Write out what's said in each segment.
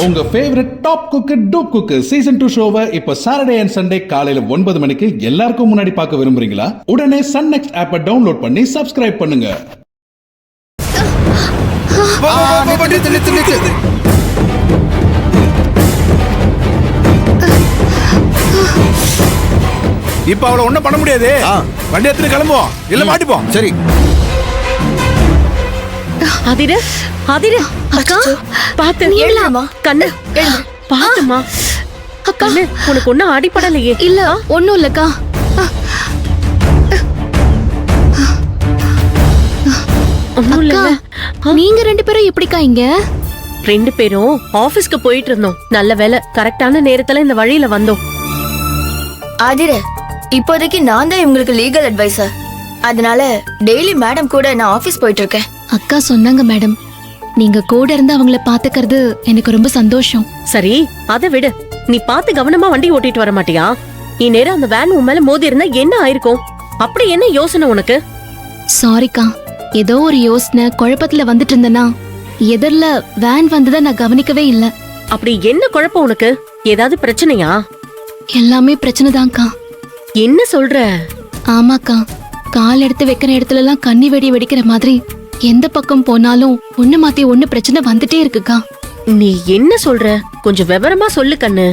உங்க favourite top cook dupe cook season 2 ஷோவை இப்ப சாட்டர்டே அண்ட் சண்டே காலையில 9 மணிக்கு எல்லாருக்கும் முன்னாடி பார்க்க விரும்புறீங்களா? உடனே சன் நெக்ஸ்ட் ஆப்பை டவுன்லோட் பண்ணி சப்ஸ்கிரைப் பண்ணுங்க. இப்ப அவளை ஒண்ணும் பண்ண முடியாது. வண்டி எடுத்து கிளம்புவோம், இல்ல மாட்டிப்போம். சரி. அதிரு அதிரு அக்கா பாத்து எழுமா கண்ணு பாத்துமா கண்ணு உனக்கு ஒன்னும் அடிப்படலையே? இல்ல ஒண்ணும் இல்லக்கா. ஒன்னும் இல்ல. நீங்க ரெண்டு பேரும் எப்படிக்கா இங்க? ரெண்டு பேரும் ஆபீஸ்க்கு போயிட்டு இருந்தோம். நல்ல வேலை கரெக்டான நேரத்துல இந்த வழியில வந்தோம். ஆதிர, இப்போதைக்கு நான் தான் இவங்களுக்கு லீகல் அட்வைசர். அதனால டெய்லி மேடம் கூட நான் ஆபீஸ் போயிட்டு இருக்கேன். அக்கா சொன்னாங்க மேடம், நீங்க கூட இருந்து அவங்கள பாத்துக்கிறது எனக்கு ரொம்ப சந்தோஷம். சரி அதை விடு. நீ பார்த்து கவனமா வண்டி ஓட்டிட்டு வர மாட்டியா? இந்நேரம் அந்த வேன் உன் மேல மோதி இருந்தா என்ன ஆயிருக்கும்? அப்படி என்ன யோசனை உனக்கு? சாரிக்கா, ஏதோ ஒரு யோசனை குழப்பத்துல வந்துட்டு இருந்தனா எதிரில வேன் வந்ததை நான் கவனிக்கவே இல்ல. அப்படி என்ன குழப்பம் உனக்கு? ஏதாவது பிரச்சனையா? எல்லாமே பிரச்சனை தான்க்கா. என்ன சொல்ற? ஆமாக்கா, கால் எடுத்து வைக்கிற இடத்துல எல்லாம் கண்ணி வெடி வெடிக்கிற மாதிரி எந்த பக்கம் போனாலும் ஒண்ணு மாத்தி ஒண்ணு பிரச்சனை வந்துட்டே இருக்குக்கா. நீ என்ன சொல்ற? கொஞ்சம் விவரமா சொல்லு கண்ணு.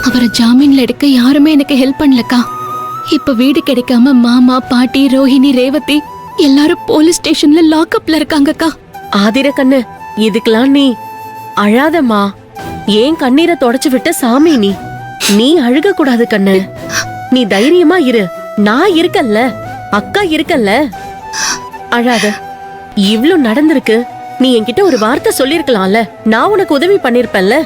அவரை ஜாமீன்ல எடுக்க யாருமே எனக்கு ஹெல்ப் பண்ணலக்கா. இப்ப வீடு கிடைக்காம மாமா, பாட்டி, ரோஹிணி, ரேவதி எல்லாரும் போலீஸ் ஸ்டேஷன்ல லாக்அப்ல இருக்காங்கக்கா. ஆதிர கண்ணு, இதுக்கெல்லாம் நீ அழாதம்மா. ஏன் கண்ணீரை தொடச்சு விட்ட சாமி நீ? நீ அழுக கூடாது கண்ணு. நீ தைரியமா இரு. நான் இருக்கல்ல, அக்கா இருக்கல்ல. அழாத. இவ்ளோ நடந்திருக்கு. நீ என்கிட்ட ஒரு வார்த்தை சொல்லிருக்கலாம்ல. நான் உனக்கு உதவி பண்ணிருப்பேன்ல.